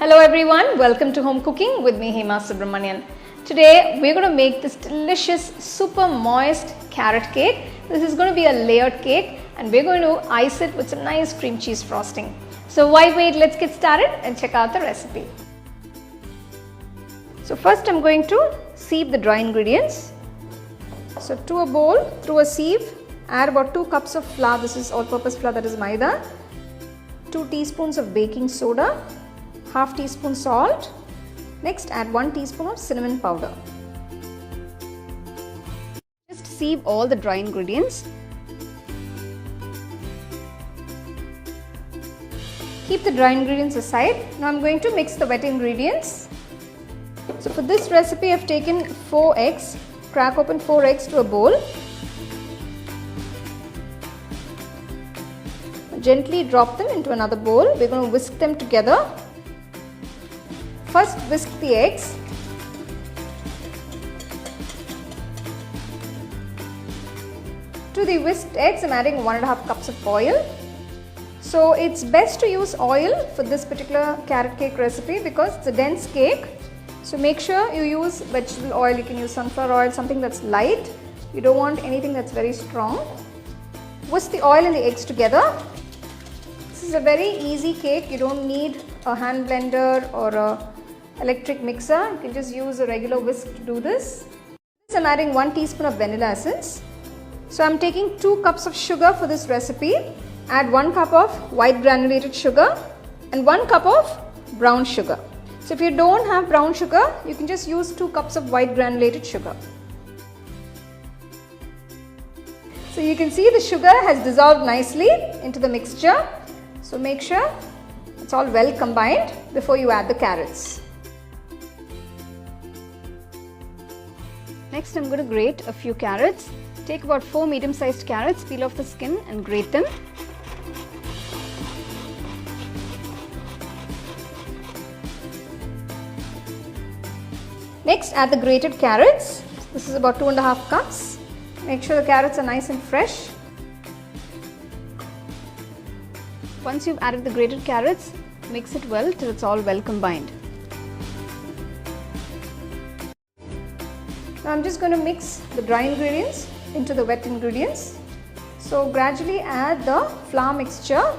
Hello everyone, welcome to Home Cooking with me Hema Subramanian. Today we're going to make this delicious super moist carrot cake. This is going to be a layered cake and we're going to ice it with some nice cream cheese frosting. So why wait, let's get started and check out the recipe. So first I'm going to sieve the dry ingredients. So to a bowl, through a sieve, add about 2 cups of flour. This is all-purpose flour, that is Maida. 2 teaspoons of baking soda. Half teaspoon salt. Next add 1 teaspoon of cinnamon powder. Just sieve all the dry ingredients. Keep the dry ingredients aside. Now I'm going to mix the wet ingredients. So for this recipe I've taken 4 eggs. Crack open 4 eggs to a bowl. Gently drop them into another bowl. We're going to whisk them together. First whisk the eggs. To the whisked eggs I'm adding 1.5 cups of oil. So it's best to use oil for this particular carrot cake recipe because it's a dense cake. So make sure you use vegetable oil. You can use sunflower oil, something that's light. You don't want anything that's very strong. Whisk the oil and the eggs together. This is a very easy cake. You don't need a hand blender or a electric mixer. You can just use a regular whisk to do this. I'm adding 1 teaspoon of vanilla essence. So I'm taking 2 cups of sugar for this recipe. Add 1 cup of white granulated sugar and 1 cup of brown sugar. So if you don't have brown sugar, you can just use 2 cups of white granulated sugar. So you can see the sugar has dissolved nicely into the mixture. So make sure it's all well combined before you add the carrots. Next I'm going to grate a few carrots. Take about 4 medium-sized carrots, peel off the skin and grate them. Next add the grated carrots. This is about 2.5 cups. Make sure the carrots are nice and fresh. Once you've added the grated carrots, mix it well till it's all well combined. Now I'm just going to mix the dry ingredients into the wet ingredients. So gradually add the flour mixture.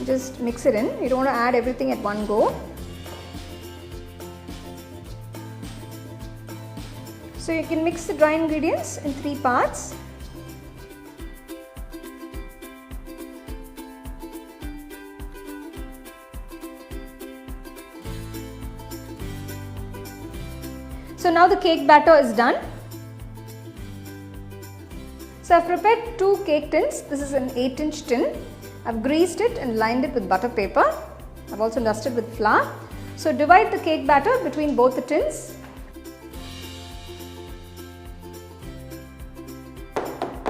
Just mix it in. You don't want to add everything at one go. So you can mix the dry ingredients in 3 parts. So now the cake batter is done. So I've prepared 2 cake tins. This is an 8-inch tin. I've greased it and lined it with butter paper. I've also dusted with flour. So divide the cake batter between both the tins.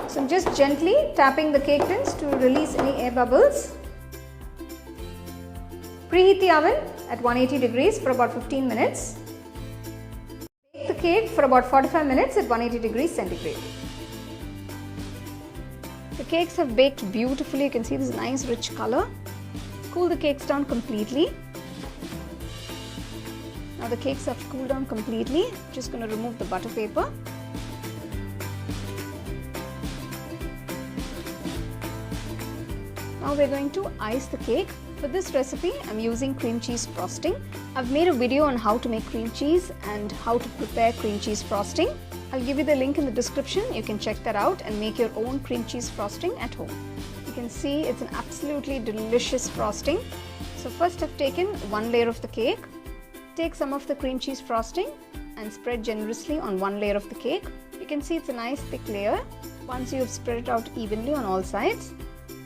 So I'm just gently tapping the cake tins to release any air bubbles. Preheat the oven at 180 degrees for about 15 minutes. Bake the cake for about 45 minutes at 180 degrees centigrade. The cakes have baked beautifully. You can see this nice rich color. Cool the cakes down completely. Now the cakes have cooled down completely. Just going to remove the butter paper. Now we're going to ice the cake. For this recipe, I'm using cream cheese frosting. I've made a video on how to make cream cheese and how to prepare cream cheese frosting. I'll give you the link in the description. You can check that out and make your own cream cheese frosting at home. You can see it's an absolutely delicious frosting. So first I've taken 1 layer of the cake. Take some of the cream cheese frosting and spread generously on 1 layer of the cake. You can see it's a nice thick layer. Once you have spread it out evenly on all sides,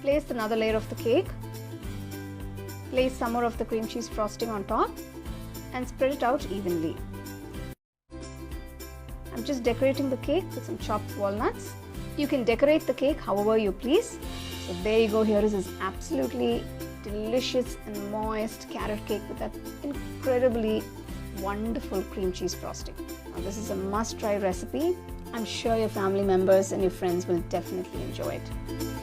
place another layer of the cake. Place some more of the cream cheese frosting on top and spread it out evenly. I'm just decorating the cake with some chopped walnuts. You can decorate the cake however you please. So there you go, here is this absolutely delicious and moist carrot cake with that incredibly wonderful cream cheese frosting. Now this is a must-try recipe. I'm sure your family members and your friends will definitely enjoy it.